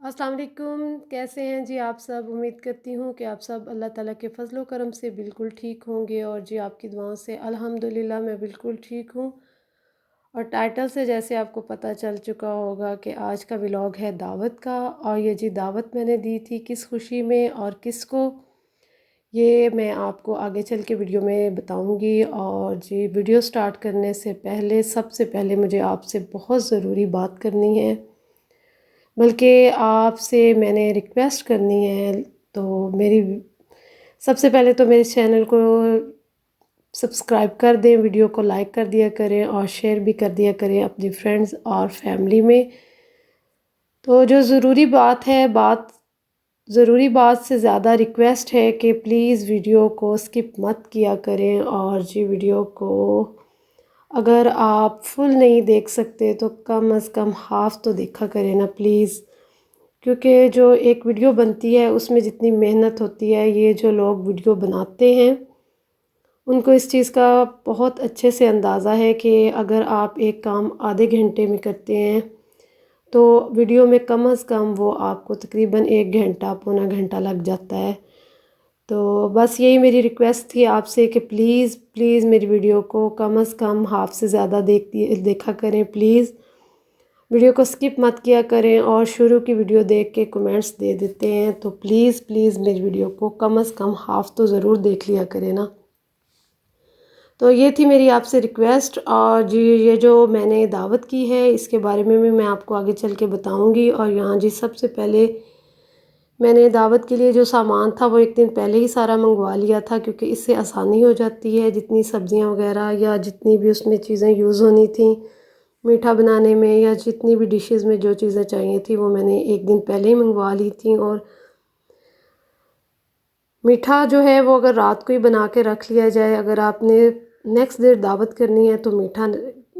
अस्सलाम वालेकुम। कैसे हैं जी आप सब? उम्मीद करती हूँ कि आप सब अल्लाह ताला के फ़ज़ल व करम से बिल्कुल ठीक होंगे और जी आपकी दुआओं से अल्हम्दुलिल्लाह मैं बिल्कुल ठीक हूँ। और टाइटल से जैसे आपको पता चल चुका होगा कि आज का व्लॉग है दावत का। और ये जी दावत मैंने दी थी किस खुशी में और किसको, ये मैं आपको आगे चल के वीडियो में बताऊँगी। और जी वीडियो स्टार्ट करने से पहले सबसे पहले मुझे आपसे बहुत ज़रूरी बात करनी है, बल्कि आपसे मैंने रिक्वेस्ट करनी है। तो मेरी सबसे पहले तो मेरे चैनल को सब्सक्राइब कर दें, वीडियो को लाइक कर दिया करें और शेयर भी कर दिया करें अपनी फ्रेंड्स और फैमिली में। तो जो ज़रूरी बात से ज़्यादा रिक्वेस्ट है कि प्लीज़ वीडियो को स्किप मत किया करें। और जी वीडियो को अगर आप फुल नहीं देख सकते तो कम अज़ कम हाफ़ तो देखा करें ना प्लीज़, क्योंकि जो एक वीडियो बनती है उसमें जितनी मेहनत होती है, ये जो लोग वीडियो बनाते हैं उनको इस चीज़ का बहुत अच्छे से अंदाज़ा है कि अगर आप एक काम आधे घंटे में करते हैं तो वीडियो में कम अज़ कम वो आपको तकरीबन 1 घंटा पौना घंटा लग जाता है। तो बस यही मेरी रिक्वेस्ट थी आपसे कि प्लीज़ प्लीज़ मेरी वीडियो को कम अज़ कम हाफ़ से ज़्यादा देखा करें प्लीज़। वीडियो को स्किप मत किया करें और शुरू की वीडियो देख के कमेंट्स दे देते हैं, तो प्लीज़ प्लीज़ मेरी वीडियो को कम अज़ कम हाफ़ तो ज़रूर देख लिया करें ना। तो ये थी मेरी आपसे रिक्वेस्ट। और जी ये जो मैंने दावत की है इसके बारे में भी मैं आपको आगे चल के बताऊँगी। और यहाँ जी सबसे पहले मैंने दावत के लिए जो सामान था वो एक दिन पहले ही सारा मंगवा लिया था, क्योंकि इससे आसानी हो जाती है जितनी सब्ज़ियाँ वगैरह या जितनी भी उसमें चीज़ें यूज़ होनी थी मीठा बनाने में, या जितनी भी डिशेज़ में जो चीज़ें चाहिए थी वो मैंने एक दिन पहले ही मंगवा ली थी। और मीठा जो है वो अगर रात को ही बना के रख लिया जाए, अगर आपने नेक्स्ट डे दावत करनी है तो मीठा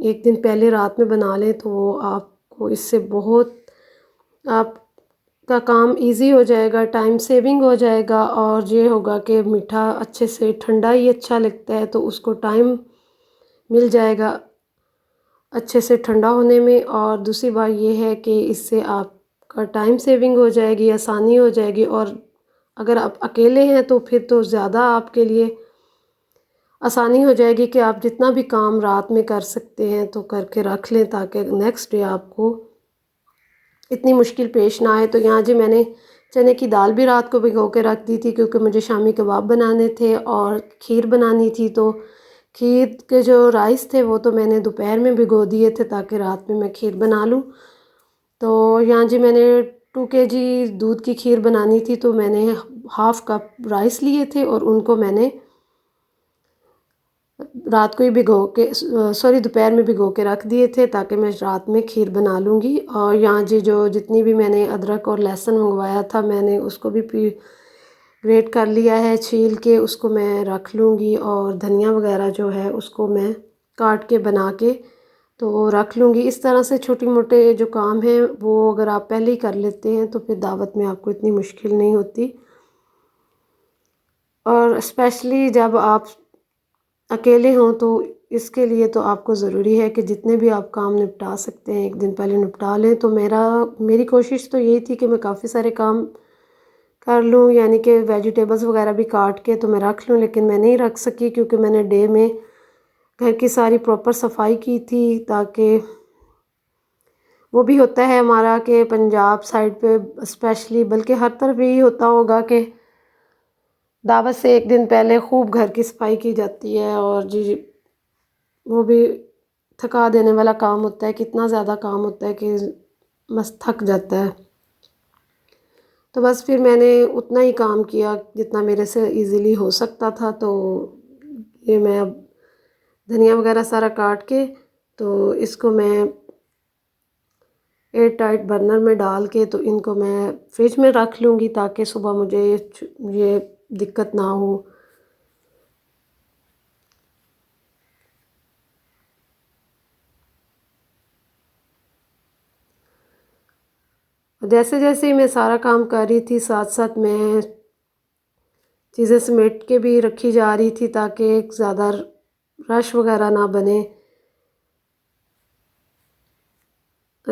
एक दिन पहले रात में बना लें तो वो आपको इससे बहुत आपका काम इजी हो जाएगा, टाइम सेविंग हो जाएगा। और ये होगा कि मीठा अच्छे से ठंडा ही अच्छा लगता है तो उसको टाइम मिल जाएगा अच्छे से ठंडा होने में। और दूसरी बात ये है कि इससे आपका टाइम सेविंग हो जाएगी, आसानी हो जाएगी। और अगर आप अकेले हैं तो फिर तो ज़्यादा आपके लिए आसानी हो जाएगी कि आप जितना भी काम रात में कर सकते हैं तो करके रख लें, ताकि नेक्स्ट डे आपको इतनी मुश्किल पेश ना आए। तो यहाँ जी मैंने चने की दाल भी रात को भिगो के रख दी थी, क्योंकि मुझे शामी कबाब बनाने थे और खीर बनानी थी। तो खीर के जो राइस थे वो तो मैंने दोपहर में भिगो दिए थे ताकि रात में मैं खीर बना लूँ। तो यहाँ जी मैंने 2 kg दूध की खीर बनानी थी, तो मैंने हाफ़ कप राइस लिए थे और उनको मैंने रात को ही दोपहर में भिगो के रख दिए थे ताकि मैं रात में खीर बना लूँगी। और यहाँ जी जो जितनी भी मैंने अदरक और लहसुन मंगवाया था मैंने उसको भी ग्रेट कर लिया है, छील के उसको मैं रख लूँगी। और धनिया वगैरह जो है उसको मैं काट के बना के तो रख लूँगी। इस तरह से छोटी मोटे जो काम हैं वो अगर आप पहले ही कर लेते हैं तो फिर दावत में आपको इतनी मुश्किल नहीं होती। और स्पेशली जब आप अकेले हों तो इसके लिए तो आपको ज़रूरी है कि जितने भी आप काम निपटा सकते हैं एक दिन पहले निपटा लें। तो मेरी कोशिश तो यही थी कि मैं काफ़ी सारे काम कर लूँ, यानी कि वेजिटेबल्स वगैरह भी काट के तो मैं रख लूँ, लेकिन मैं नहीं रख सकी क्योंकि मैंने डे में घर की सारी प्रॉपर सफाई की थी। ताकि वो भी होता है हमारा कि पंजाब साइड पे स्पेशली, बल्कि हर तरफ यही होता होगा कि दावत से एक दिन पहले खूब घर की सफाई की जाती है। और जी वो भी थका देने वाला काम होता है, कितना ज़्यादा काम होता है कि बस थक जाता है। तो बस फिर मैंने उतना ही काम किया जितना मेरे से इजीली हो सकता था। तो ये मैं अब धनिया वगैरह सारा काट के तो इसको मैं एयर टाइट बर्नर में डाल के तो इनको मैं फ्रिज में रख लूँगी ताकि सुबह मुझे ये दिक्कत ना हो। जैसे जैसे मैं सारा काम कर रही थी साथ साथ मैं चीज़ें समेट के भी रखी जा रही थी ताकि ज़्यादा रश वगैरह ना बने।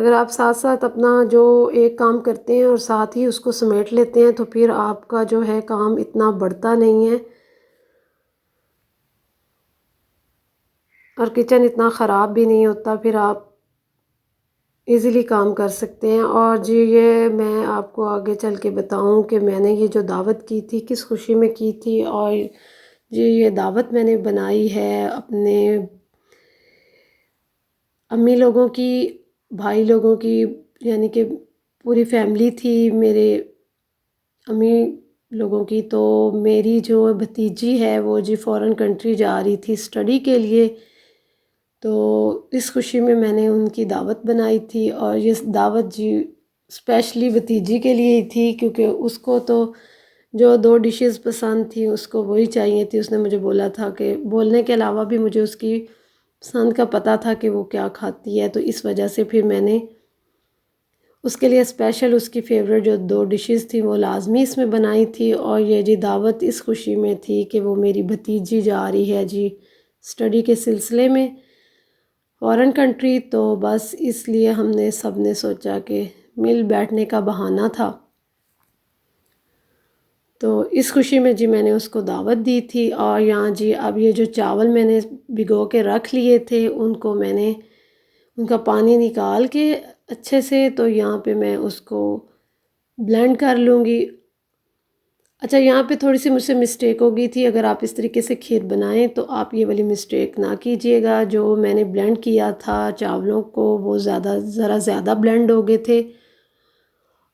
अगर आप साथ साथ अपना जो एक काम करते हैं और साथ ही उसको समेट लेते हैं तो फिर आपका जो है काम इतना बढ़ता नहीं है और किचन इतना ख़राब भी नहीं होता, फिर आप इजीली काम कर सकते हैं। और जी ये मैं आपको आगे चल के बताऊं कि मैंने ये जो दावत की थी किस खुशी में की थी। और जी ये दावत मैंने बनाई है अपने अम्मी लोगों की, भाई लोगों की, यानी कि पूरी फैमिली थी मेरे अम्मी लोगों की। तो मेरी जो भतीजी है वो जी फ़ॉरेन कंट्री जा रही थी स्टडी के लिए, तो इस खुशी में मैंने उनकी दावत बनाई थी। और ये दावत जी स्पेशली भतीजी के लिए ही थी क्योंकि उसको तो जो दो डिशेस पसंद थी उसको वही चाहिए थी। उसने मुझे बोला था कि बोलने के अलावा भी मुझे उसकी पसंद का पता था कि वो क्या खाती है, तो इस वजह से फिर मैंने उसके लिए स्पेशल उसकी फ़ेवरेट जो दो डिशेस थी वो लाजमी इसमें बनाई थी। और ये जी दावत इस खुशी में थी कि वो मेरी भतीजी जा रही है जी स्टडी के सिलसिले में फ़ॉरेन कंट्री, तो बस इसलिए हमने सब ने सोचा कि मिल बैठने का बहाना था, तो इस खुशी में जी मैंने उसको दावत दी थी। और यहाँ जी अब ये जो चावल मैंने भिगो के रख लिए थे उनको मैंने उनका पानी निकाल के अच्छे से, तो यहाँ पे मैं उसको ब्लेंड कर लूँगी। अच्छा यहाँ पे थोड़ी सी मुझसे मिस्टेक हो गई थी, अगर आप इस तरीके से खीर बनाएं तो आप ये वाली मिस्टेक ना कीजिएगा। जो मैंने ब्लेंड किया था चावलों को वो ज़रा ज़्यादा ब्लेंड हो गए थे,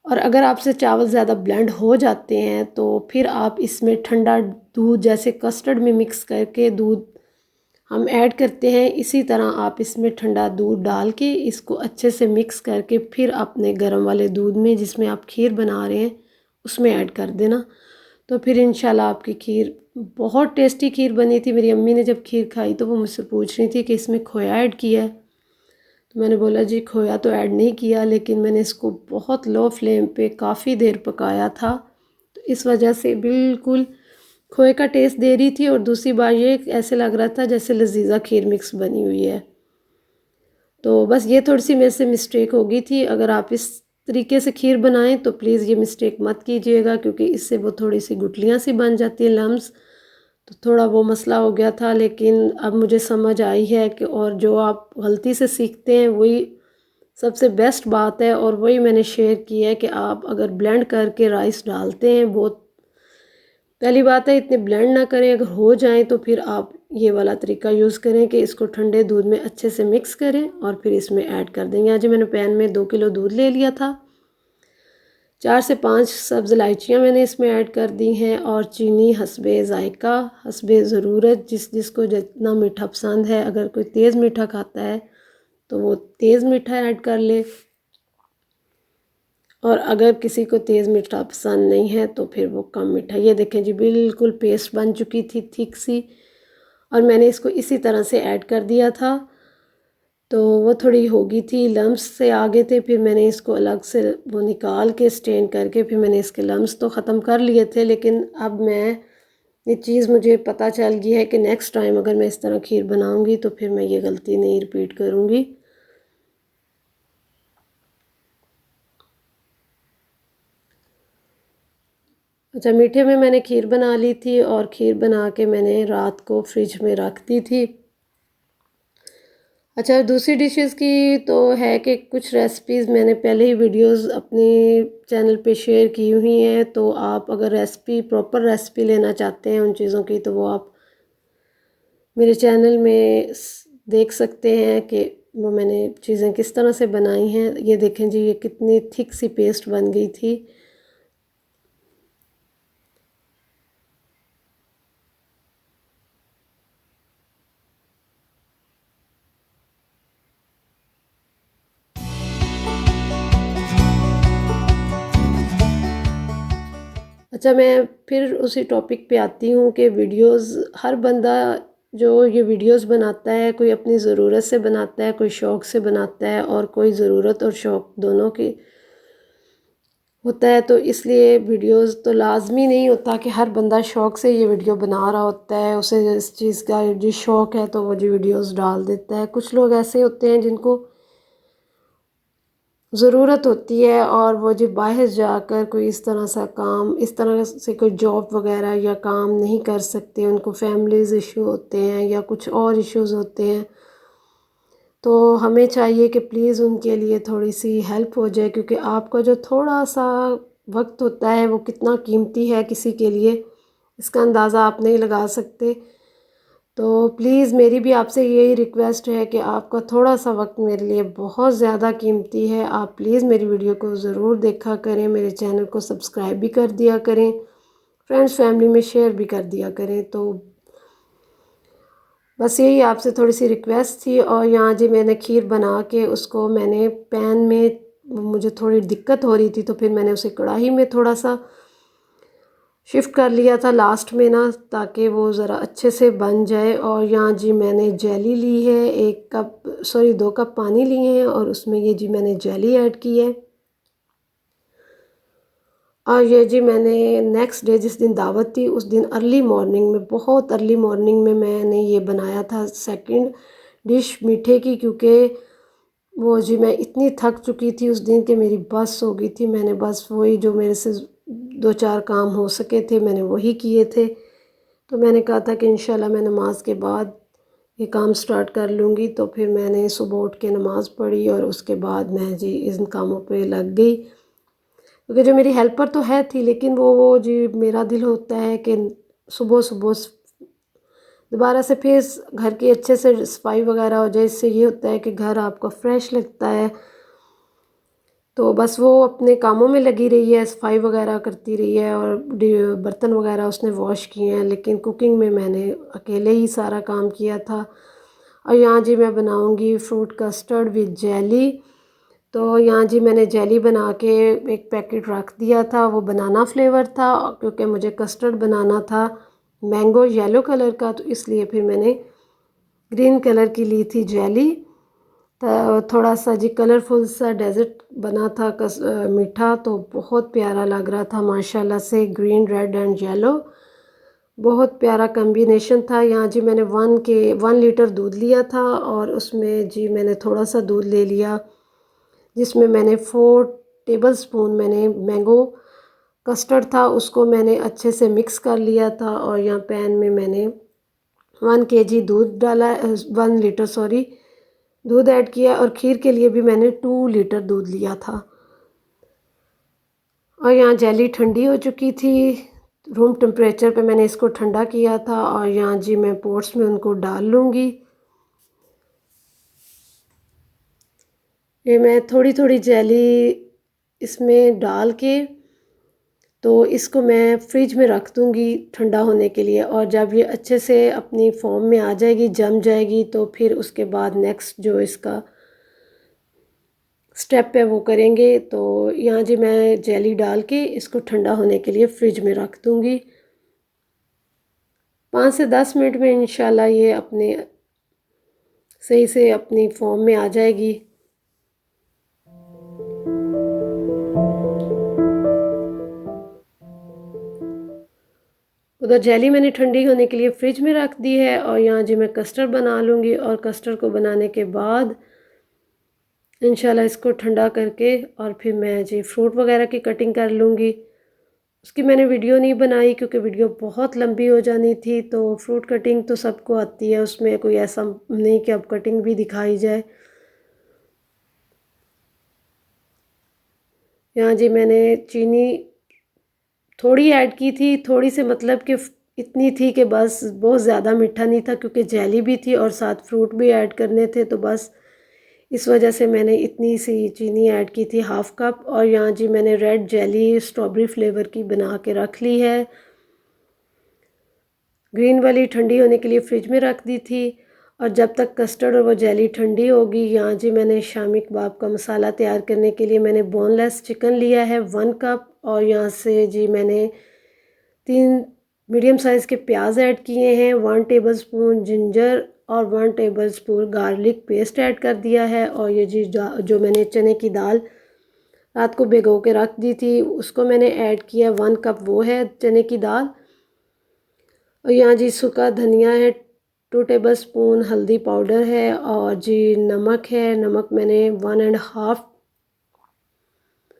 और अगर आपसे चावल ज़्यादा ब्लेंड हो जाते हैं तो फिर आप इसमें ठंडा दूध जैसे कस्टर्ड में मिक्स करके दूध हम ऐड करते हैं, इसी तरह आप इसमें ठंडा दूध डाल के इसको अच्छे से मिक्स करके फिर अपने गर्म वाले दूध में जिसमें आप खीर बना रहे हैं उसमें ऐड कर देना। तो फिर इंशाल्लाह आपकी खीर बहुत टेस्टी खीर बनी थी। मेरी अम्मी ने जब खीर खाई तो वो मुझसे पूछ रही थी कि इसमें खोया ऐड किया है, तो मैंने बोला जी खोया तो ऐड नहीं किया, लेकिन मैंने इसको बहुत लो फ्लेम पे काफ़ी देर पकाया था, तो इस वजह से बिल्कुल खोए का टेस्ट दे रही थी। और दूसरी बार ये ऐसे लग रहा था जैसे लजीजा खीर मिक्स बनी हुई है। तो बस ये थोड़ी सी मेरे से मिस्टेक हो गई थी। अगर आप इस तरीके से खीर बनाएं तो प्लीज़ ये मिस्टेक मत कीजिएगा क्योंकि इससे वो थोड़ी सी गुठलियाँ सी बन जाती हैं, लम्स, तो थोड़ा वो मसला हो गया था। लेकिन अब मुझे समझ आई है कि और जो आप गलती से सीखते हैं वही सबसे बेस्ट बात है, और वही मैंने शेयर की है कि आप अगर ब्लेंड करके राइस डालते हैं, बहुत पहली बात है इतने ब्लेंड ना करें, अगर हो जाए तो फिर आप ये वाला तरीका यूज़ करें कि इसको ठंडे दूध में अच्छे से मिक्स करें और फिर इसमें ऐड कर देंगे। आज मैंने पैन में 2 किलो दूध ले लिया था, 4 से 5 सब्ज़ इलायचियाँ मैंने इसमें ऐड कर दी हैं, और चीनी हस्बे ज़ायका हस्बे ज़रूरत, जिसको जितना मीठा पसंद है। अगर कोई तेज़ मीठा खाता है तो वो तेज़ मीठा ऐड कर ले, और अगर किसी को तेज़ मीठा पसंद नहीं है तो फिर वो कम मीठा। ये देखें जी बिल्कुल पेस्ट बन चुकी थी थिक सी, और मैंने इसको इसी तरह से ऐड कर दिया था। तो वो थोड़ी हो गई थी, लम्स से आ गए थे, फिर मैंने इसको अलग से वो निकाल के स्टेन करके फिर मैंने इसके लम्स तो ख़त्म कर लिए थे। लेकिन अब मैं ये चीज़ मुझे पता चल गई है कि नेक्स्ट टाइम अगर मैं इस तरह खीर बनाऊंगी तो फिर मैं ये गलती नहीं रिपीट करूंगी। अच्छा मीठे में मैंने खीर बना ली थी, और खीर बना के मैंने रात को फ्रिज में रख दी थी। अच्छा दूसरी डिशेस की तो है कि कुछ रेसिपीज़ मैंने पहले ही वीडियोस अपने चैनल पे शेयर की हुई हैं, तो आप अगर रेसिपी प्रॉपर रेसिपी लेना चाहते हैं उन चीज़ों की तो वो आप मेरे चैनल में देख सकते हैं कि वो मैंने चीज़ें किस तरह से बनाई हैं। ये देखें जी ये कितनी थिक सी पेस्ट बन गई थी। अच्छा मैं फिर उसी टॉपिक पे आती हूँ कि वीडियोस हर बंदा जो ये वीडियोस बनाता है कोई अपनी ज़रूरत से बनाता है, कोई शौक़ से बनाता है, और कोई ज़रूरत और शौक़ दोनों की होता है। तो इसलिए वीडियोस तो लाजमी नहीं होता कि हर बंदा शौक़ से ये वीडियो बना रहा होता है, उसे इस चीज़ का जो शौक़ है तो वो जो वीडियोस डाल देता है। कुछ लोग ऐसे होते हैं जिनको ज़रूरत होती है और वो जो बाहर जाकर कोई इस तरह सा काम, इस तरह से कोई जॉब वगैरह या काम नहीं कर सकते, उनको फैमिलीज़ इशू होते हैं या कुछ और इश्यूज़ होते हैं, तो हमें चाहिए कि प्लीज़ उनके लिए थोड़ी सी हेल्प हो जाए, क्योंकि आपका जो थोड़ा सा वक्त होता है वो कितना कीमती है किसी के लिए, इसका अंदाज़ा आप नहीं लगा सकते। तो प्लीज़ मेरी भी आपसे यही रिक्वेस्ट है कि आपका थोड़ा सा वक्त मेरे लिए बहुत ज़्यादा कीमती है। आप प्लीज़ मेरी वीडियो को ज़रूर देखा करें, मेरे चैनल को सब्सक्राइब भी कर दिया करें, फ्रेंड्स फैमिली में शेयर भी कर दिया करें। तो बस यही आपसे थोड़ी सी रिक्वेस्ट थी। और यहाँ जी मैंने खीर बना के उसको मैंने पैन में, मुझे थोड़ी दिक्कत हो रही थी तो फिर मैंने उसे कढ़ाई में थोड़ा सा शिफ्ट कर लिया था लास्ट में ना, ताकि वो ज़रा अच्छे से बन जाए। और यहाँ जी मैंने जेली ली है, 2 कप पानी लिए हैं और उसमें ये जी मैंने जेली ऐड की है। और ये जी मैंने नेक्स्ट डे जिस दिन दावत थी उस दिन अर्ली मॉर्निंग में, बहुत अर्ली मॉर्निंग में मैंने ये बनाया था सेकंड डिश मीठे की, क्योंकि वो जी मैं इतनी थक चुकी थी उस दिन कि मेरी बस हो गई थी। मैंने बस वही जो मेरे से 2-4 काम हो सके थे मैंने वही किए थे। तो मैंने कहा था कि इंशाल्लाह मैं नमाज के बाद ये काम स्टार्ट कर लूँगी। तो फिर मैंने सुबह उठ के नमाज़ पढ़ी और उसके बाद मैं जी इन कामों पे लग गई, क्योंकि जो मेरी हेल्पर तो है थी, लेकिन वो जी मेरा दिल होता है कि सुबह सुबह दोबारा से फिर घर की अच्छे से सफाई वगैरह हो जाए। इससे ये होता है कि घर आपका फ्रेश लगता है। तो बस वो अपने कामों में लगी रही है, सफाई वगैरह करती रही है और बर्तन वगैरह उसने वॉश किए हैं, लेकिन कुकिंग में मैंने अकेले ही सारा काम किया था। और यहाँ जी मैं बनाऊँगी फ्रूट कस्टर्ड विद जेली। तो यहाँ जी मैंने जेली बना के एक पैकेट रख दिया था, वो बनाना फ्लेवर था, क्योंकि मुझे कस्टर्ड बनाना था मैंगो येलो कलर का, तो इसलिए फिर मैंने ग्रीन कलर की ली थी जेली। तो थोड़ा सा जी कलरफुल सा डेज़र्ट बना था मीठा, तो बहुत प्यारा लग रहा था माशाल्लाह से, ग्रीन रेड एंड येलो, बहुत प्यारा कॉम्बिनेशन था। यहाँ जी मैंने 1 लीटर दूध लिया था और उसमें जी मैंने थोड़ा सा दूध ले लिया, जिसमें मैंने 4 टेबल स्पून मैंने मैंगो कस्टर्ड था उसको मैंने अच्छे से मिक्स कर लिया था। और यहाँ पैन में मैंने 1 केजी दूध डाला, 1 लीटर सॉरी दूध ऐड किया। और खीर के लिए भी मैंने 2 लीटर दूध लिया था। और यहाँ जेली ठंडी हो चुकी थी, रूम टेम्परेचर पे मैंने इसको ठंडा किया था। और यहाँ जी मैं पोट्स में उनको डाल लूँगी। ये मैं थोड़ी थोड़ी जेली इसमें डाल के तो इसको मैं फ्रिज में रख दूँगी ठंडा होने के लिए। और जब ये अच्छे से अपनी फॉर्म में आ जाएगी, जम जाएगी, तो फिर उसके बाद नेक्स्ट जो इसका स्टेप है वो करेंगे। तो यहाँ जी मैं जेली डाल के इसको ठंडा होने के लिए फ्रिज में रख दूँगी। 5 से 10 मिनट में इंशाल्लाह ये अपने सही से अपनी फॉर्म में आ जाएगी। उधर जेली मैंने ठंडी होने के लिए फ्रिज में रख दी है। और यहाँ जी मैं कस्टर्ड बना लूँगी। और कस्टर्ड को बनाने के बाद इंशाल्लाह इसको ठंडा करके और फिर मैं जी फ्रूट वगैरह की कटिंग कर लूँगी। उसकी मैंने वीडियो नहीं बनाई क्योंकि वीडियो बहुत लंबी हो जानी थी। तो फ्रूट कटिंग तो सबको आती है, उसमें कोई ऐसा नहीं कि अब कटिंग भी दिखाई जाए। यहाँ जी मैंने चीनी थोड़ी ऐड की थी, थोड़ी से मतलब कि इतनी थी कि बस बहुत ज़्यादा मीठा नहीं था, क्योंकि जेली भी थी और साथ फ्रूट भी ऐड करने थे, तो बस इस वजह से मैंने इतनी सी चीनी ऐड की थी, हाफ़ कप। और यहाँ जी मैंने रेड जेली स्ट्रॉबेरी फ्लेवर की बना के रख ली है, ग्रीन वाली ठंडी होने के लिए फ्रिज में रख दी थी। और जब तक कस्टर्ड और वो जेली ठंडी होगी, यहाँ जी मैंने शामी कबाब का मसाला तैयार करने के लिए मैंने बोनलेस चिकन लिया है 1 कप। और यहाँ से जी मैंने 3 मीडियम साइज़ के प्याज ऐड किए हैं, 1 टेबलस्पून जिंजर और 1 टेबलस्पून गार्लिक पेस्ट ऐड कर दिया है। और ये जी जो मैंने चने की दाल रात को भिगो के रख दी थी उसको मैंने ऐड किया, 1 कप वो है चने की दाल। और यहाँ जी सूखा धनिया है, 2 टेबलस्पून हल्दी पाउडर है। और जी नमक है, नमक मैंने 1 एंड हाफ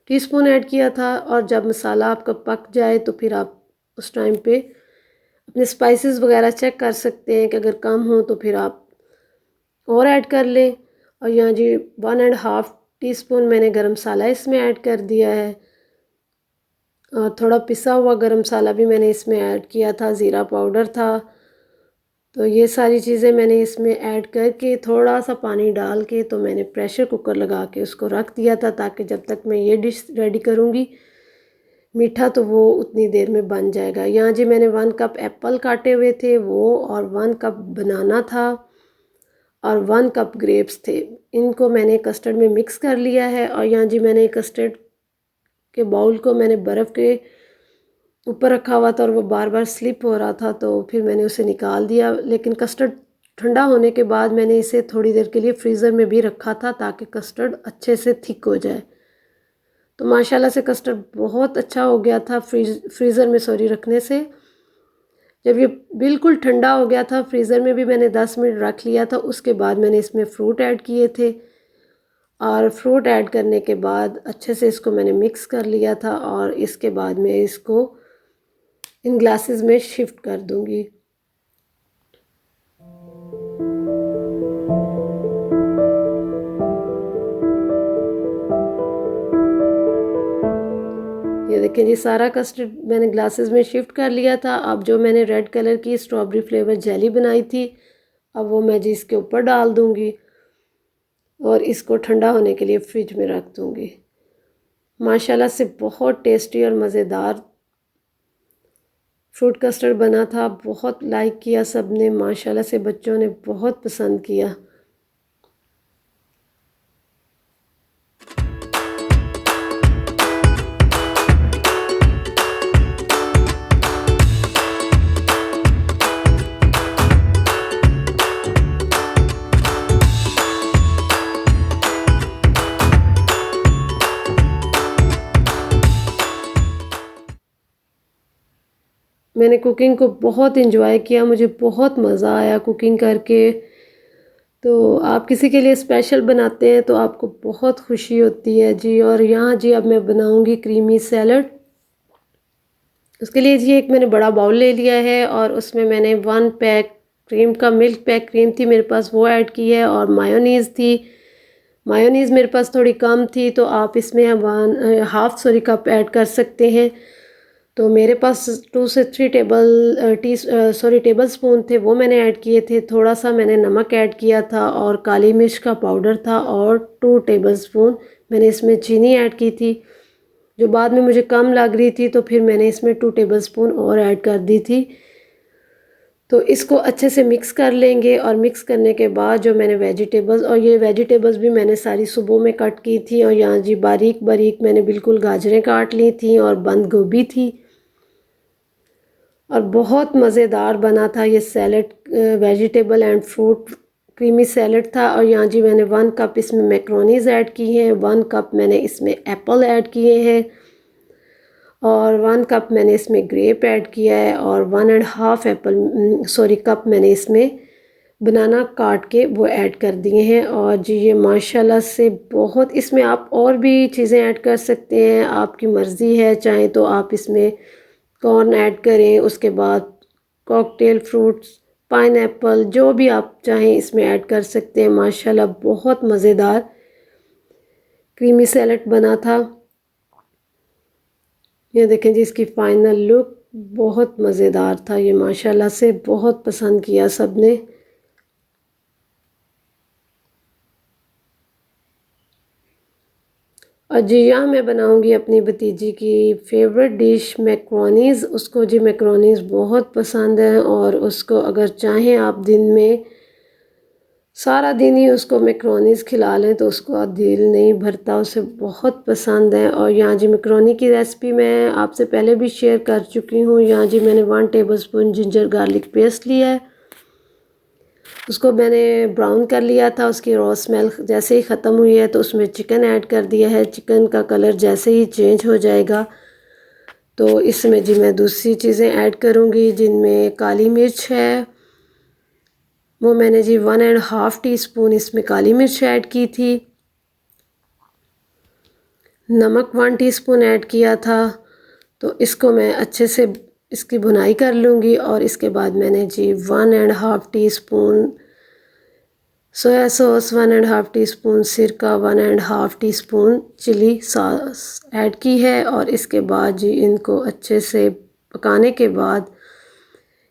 टीस्पून ऐड किया था। और जब मसाला आपका पक जाए तो फिर आप उस टाइम पे अपने स्पाइसेस वगैरह चेक कर सकते हैं कि अगर कम हो तो फिर आप और ऐड कर लें। और यहाँ जी 1.5 टीस्पून मैंने गरम मसाला इसमें ऐड कर दिया है, और थोड़ा पिसा हुआ गरम मसाला भी मैंने इसमें ऐड किया था, ज़ीरा पाउडर था। तो ये सारी चीज़ें मैंने इसमें ऐड करके थोड़ा सा पानी डाल के तो मैंने प्रेशर कुकर लगा के उसको रख दिया था, ताकि जब तक मैं ये डिश रेडी करूँगी मीठा तो वो उतनी देर में बन जाएगा। यहाँ जी मैंने 1 कप एप्पल काटे हुए थे वो, और 1 कप बनाना था, और 1 कप ग्रेप्स थे। इनको मैंने कस्टर्ड में मिक्स कर लिया है। और यहाँ जी मैंने कस्टर्ड के बाउल को मैंने बर्फ़ के ऊपर रखा हुआ था और वो बार बार स्लिप हो रहा था, तो फिर मैंने उसे निकाल दिया। लेकिन कस्टर्ड ठंडा होने के बाद मैंने इसे थोड़ी देर के लिए फ्रीज़र में भी रखा था, ताकि कस्टर्ड अच्छे से थिक हो जाए। तो माशाल्लाह से कस्टर्ड बहुत अच्छा हो गया था फ्रीज़र में रखने से। जब ये बिल्कुल ठंडा हो गया था, फ्रीज़र में भी मैंने 10 मिनट रख लिया था, उसके बाद मैंने इसमें फ़्रूट ऐड किए थे। और फ्रूट ऐड करने के बाद अच्छे से इसको मैंने मिक्स कर लिया था, और इसके बाद मैं इसको इन ग्लासेस में शिफ्ट कर दूंगी। ये देखिए जी, सारा कस्टर्ड मैंने ग्लासेस में शिफ्ट कर लिया था। अब जो मैंने रेड कलर की स्ट्रॉबेरी फ्लेवर जेली बनाई थी, अब वो मैं जी इसके ऊपर डाल दूंगी और इसको ठंडा होने के लिए फ्रिज में रख दूंगी। माशाल्लाह से बहुत टेस्टी और मज़ेदार फ्रूट कस्टर्ड बना था। बहुत लाइक किया सब ने, माशाल्लाह से बच्चों ने बहुत पसंद किया। मैंने कुकिंग को बहुत इन्जॉय किया, मुझे बहुत मज़ा आया कुकिंग करके। तो आप किसी के लिए स्पेशल बनाते हैं तो आपको बहुत खुशी होती है जी। और यहाँ जी अब मैं बनाऊँगी क्रीमी सैलड। उसके लिए जी एक मैंने बड़ा बाउल ले लिया है, और उसमें मैंने 1 पैक क्रीम का, मिल्क पैक क्रीम थी मेरे पास, वो ऐड की है। और मायोनीज़ थी, मायोनीज़ मेरे पास थोड़ी कम थी, तो आप इसमें 1.5 कप ऐड कर सकते हैं। तो मेरे पास 2 से 3 टेबल स्पून थे, वो मैंने ऐड किए थे। थोड़ा सा मैंने नमक ऐड किया था, और काली मिर्च का पाउडर था, और 2 टेबल स्पून मैंने इसमें चीनी ऐड की थी, जो बाद में मुझे कम लग रही थी, तो फिर मैंने इसमें 2 टेबल स्पून और ऐड कर दी थी। तो इसको अच्छे से मिक्स कर लेंगे। और मिक्स करने के बाद जो मैंने वेजिटेबल्स, और ये वेजिटेबल्स भी मैंने सारी सुबह में कट की थी, और यहाँ जी बारीक बारीक मैंने बिल्कुल गाजरें काट ली थी, और बंद गोभी थी। और बहुत मज़ेदार बना था ये salad, vegetable and fruit creamy salad था। और यहाँ जी मैंने 1 कप इसमें मैक्रोनीज़ ऐड की हैं, 1 कप मैंने इसमें एप्पल ऐड किए हैं, और 1 कप मैंने इसमें ग्रेप ऐड किया है, और 1.5 कप मैंने इसमें बनाना काट के वो ऐड कर दिए हैं। और जी ये माशाल्लाह से बहुत, इसमें आप और भी चीज़ें ऐड कर सकते हैं, आपकी मर्ज़ी है। चाहे तो आप इसमें कॉर्न ऐड करें, उसके बाद कॉकटेल फ्रूट्स, पाइनएप्पल, जो भी आप चाहें इसमें ऐड कर सकते हैं। माशाल्लाह बहुत मज़ेदार क्रीमी सैलड बना था। ये देखें जी इसकी फ़ाइनल लुक, बहुत मज़ेदार था ये, माशाल्लाह से बहुत पसंद किया सब ने। और जी यहाँ मैं बनाऊंगी अपनी भतीजी की फेवरेट डिश मैक्रोनीज़। उसको जी मैक्रोनीज़ बहुत पसंद है, और उसको अगर चाहें आप दिन में सारा दिन ही उसको मैक्रोनीज़ खिला लें तो उसको दिल नहीं भरता, उसे बहुत पसंद है। और यहाँ जी मैक्रोनी की रेसिपी मैं आपसे पहले भी शेयर कर चुकी हूँ। यहाँ जी मैंने 1 table spoon ginger garlic paste लिया है, उसको मैंने ब्राउन कर लिया था। उसकी रॉ स्मेल जैसे ही ख़त्म हुई है तो उसमें चिकन ऐड कर दिया है। चिकन का कलर जैसे ही चेंज हो जाएगा तो इसमें जी मैं दूसरी चीज़ें ऐड करूँगी, जिनमें काली मिर्च है, वो मैंने जी 1.5 टीस्पून इसमें काली मिर्च ऐड की थी। नमक 1 टीस्पून ऐड किया था। तो इसको मैं अच्छे से इसकी भुनाई कर लूँगी। और इसके बाद मैंने जी 1.5 टीस्पून सोया सॉस, 1.5 टीस्पून सिरका, 1.5 टीस्पून चिली सॉस ऐड की है। और इसके बाद जी इनको अच्छे से पकाने के बाद,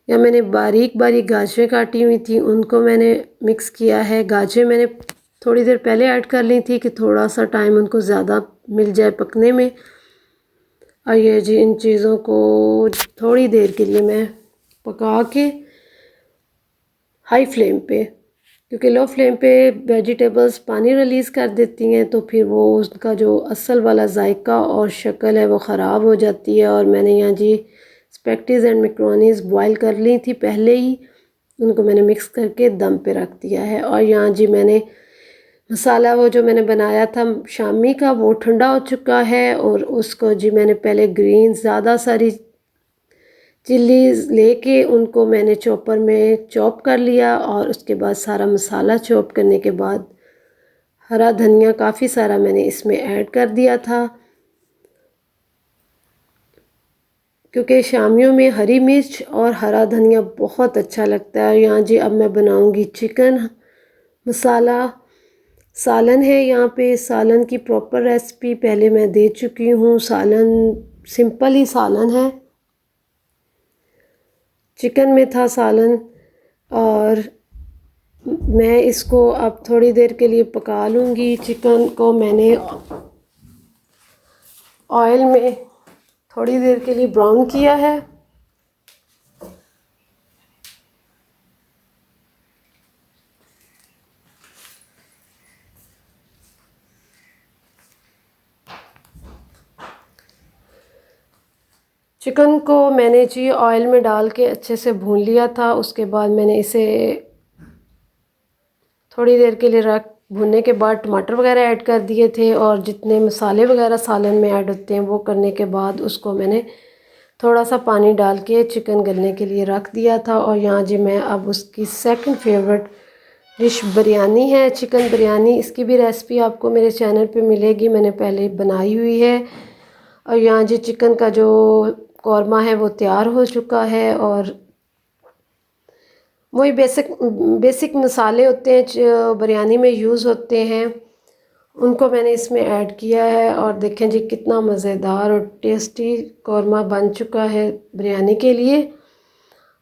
या मैंने बारीक बारीक गाजरें काटी हुई थी उनको मैंने मिक्स किया है। गाजरें मैंने थोड़ी देर पहले ऐड कर ली थी कि थोड़ा सा टाइम उनको ज़्यादा मिल जाए पकने में। और ये जी इन चीज़ों को थोड़ी देर के लिए मैं पका के हाई फ्लेम पे, क्योंकि लो फ्लेम पे वेजिटेबल्स पानी रिलीज़ कर देती हैं तो फिर वो उसका जो असल वाला जायका और शक्ल है वो ख़राब हो जाती है। और मैंने यहाँ जी स्पैगेटीज़ एंड मैक्रोनीज़ बॉईल कर ली थी पहले ही, उनको मैंने मिक्स करके दम पे रख दिया है। और यहाँ जी मैंने मसाला वो जो मैंने बनाया था शामी का वो ठंडा हो चुका है। और उसको जी मैंने पहले ग्रीन ज़्यादा सारी चिल्लीज़ लेके उनको मैंने चॉपर में चॉप कर लिया। और उसके बाद सारा मसाला चॉप करने के बाद हरा धनिया काफ़ी सारा मैंने इसमें ऐड कर दिया था, क्योंकि शामियों में हरी मिर्च और हरा धनिया बहुत अच्छा लगता है। यहाँ जी अब मैं बनाऊंगी चिकन मसाला सालन है। यहाँ पे सालन की प्रॉपर रेसिपी पहले मैं दे चुकी हूँ। सालन सिंपल ही सालन है, चिकन में था सालन। और मैं इसको अब थोड़ी देर के लिए पका लूँगी। चिकन को मैंने ऑयल में थोड़ी देर के लिए ब्राउन किया है। चिकन को मैंने जी ऑयल में डाल के अच्छे से भून लिया था। उसके बाद मैंने इसे थोड़ी देर के लिए भूनने के बाद टमाटर वगैरह ऐड कर दिए थे। और जितने मसाले वगैरह सालन में ऐड होते हैं वो करने के बाद उसको मैंने थोड़ा सा पानी डाल के चिकन गलने के लिए रख दिया था। और यहाँ जी मैं अब उसकी सेकंड फेवरेट डिश बिरयानी है, चिकन बिरयानी। इसकी भी रेसिपी आपको मेरे चैनल पे मिलेगी, मैंने पहले बनाई हुई है। और यहाँ जी चिकन का जो कौरमा है वो तैयार हो चुका है। और वही बेसिक मसाले होते हैं जो बिरयानी में यूज़ होते हैं उनको मैंने इसमें ऐड किया है। और देखें जी कितना मज़ेदार और टेस्टी कौरमा बन चुका है बिरयानी के लिए।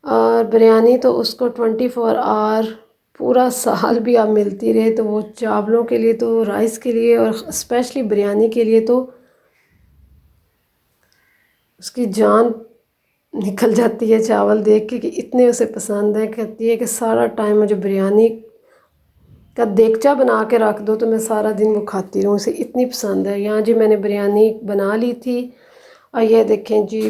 और बिरयानी तो उसको 24 आवर पूरा साल भी आप मिलती रहे तो वो चावलों के लिए तो, राइस के लिए और स्पेशली बिरयानी के लिए तो उसकी जान निकल जाती है चावल देख के कि इतने उसे पसंद है। कहती है कि सारा टाइम मुझे बिरयानी का देगचा बना के रख दो तो मैं सारा दिन वो खाती रहूँ, उसे इतनी पसंद है। यहाँ जी मैंने बिरयानी बना ली थी। और ये देखें जी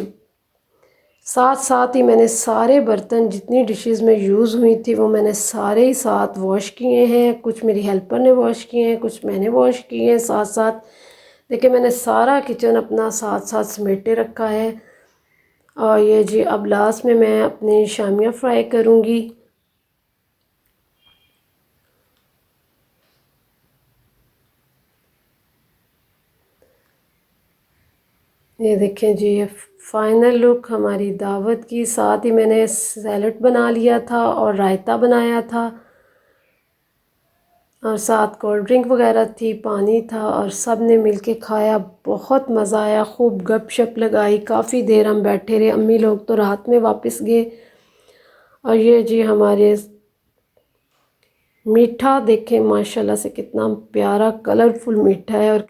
साथ साथ ही मैंने सारे बर्तन जितनी डिशेस में यूज़ हुई थी वो मैंने सारे ही साथ वॉश किए हैं। कुछ मेरी हेल्पर ने वॉश किए हैं, कुछ मैंने वॉश किए हैं साथ साथ। देखिए मैंने सारा किचन अपना साथ साथ समेटे रखा है। और ये जी अब लास्ट में मैं अपनी शामियाँ फ्राई करूँगी। ये देखें जी ये फाइनल लुक हमारी दावत की। साथ ही मैंने सैलड बना लिया था और रायता बनाया था और साथ कोल्ड ड्रिंक वगैरह थी, पानी था और सब ने मिलके खाया। बहुत मज़ा आया, खूब गपशप लगाई, काफ़ी देर हम बैठे रहे। अम्मी लोग तो रात में वापस गए। और ये जी हमारे मीठा देखें माशाल्लाह से कितना प्यारा कलरफुल मीठा है। और